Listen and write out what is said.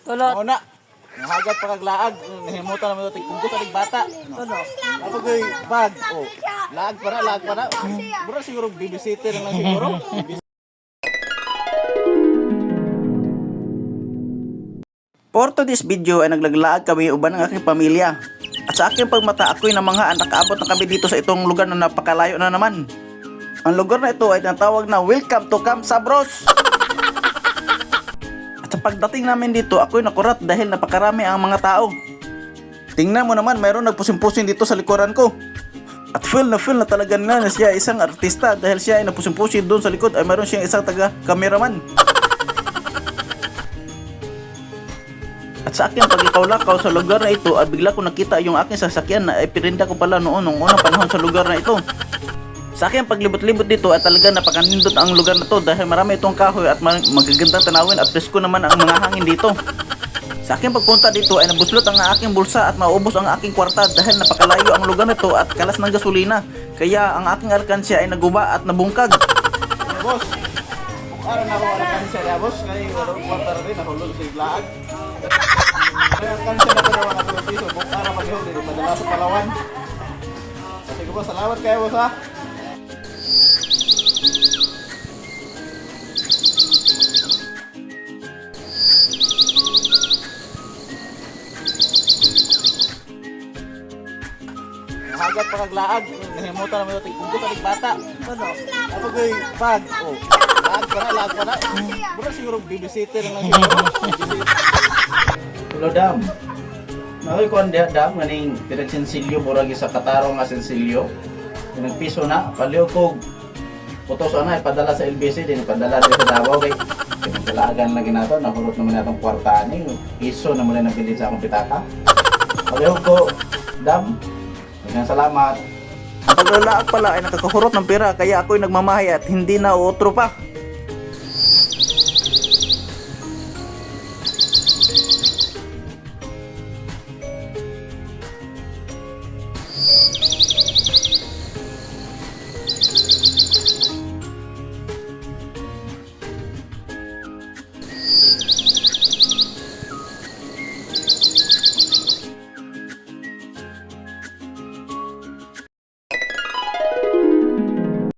Tulot. Mao na. Nahagat pa kaglaag, nahimutan naman ito kung sa bata. Tulot. Ako kay bag. Oh, laag pa na, laag pa na. Bro siguro bibisite na lang siguro. For today's video ay naglaglaag kami uban ng aking pamilya. At sa aking pagmata ako'y namanghaan nakaabot na kami dito sa itong lugar na napakalayo na naman. Ang lugar na ito ay tinatawag na Welcome to Camp Sabros. At sa pagdating namin dito ako'y nakurat dahil napakarami ang mga tao. Tingnan mo naman, mayroon nagpusing-pusing dito sa likuran ko. At feel na talaga na siya isang artista dahil siya ay napusing-pusing doon sa likod ay mayroon siyang isang taga-cameraman. At sa aking pagikaw-lakaw sa lugar na ito ay bigla ko nakita yung aking sasakyan na ay pirinda ko pala noon nung unang panahon sa lugar na ito. Sa aking paglibot-libot dito ay talaga napakanindot ang lugar na to dahil marami itong kahoy at magagandang tanawin at presko naman ang mga hangin dito. Sa aking pagpunta dito ay nabuslot ang aking bulsa at maubos ang aking kwarta dahil napakalayo ang lugar na to at kalas ng gasolina. Kaya ang aking alkansya ay naguba at nabungkag. Boss. Ara na ko ala kansa ya boss kay wala kwarta rin nahulog sa iglaag. Kaya kansa na ko na mga piso kung ara maghihog dito padala sa Palawan. Sige boss, salamat kayo boss ha. Nahagat pa kaglaag, nahimutan naman ito kung sa bata. Ako kay bag. Oh, laag pa na, laag pa na. Bro siguro bibisite na lang siguro. Hello dam. Naoy kon dia dam nganing direk sensilyo murag sa katarong nga sensilyo. Nang piso na paliw ko putos ana ipadala sa LBC din ipadala dito sa Davao kay pinagdalagan lagi nato nahurot naman natong kwarta ni piso na muna nabili sa akong pitaka. Paliw ko dam. Maraming salamat. Ang paglalaag pala ay nakakahurot ng pera kaya ako'y nagmamahay at hindi na uutro pa.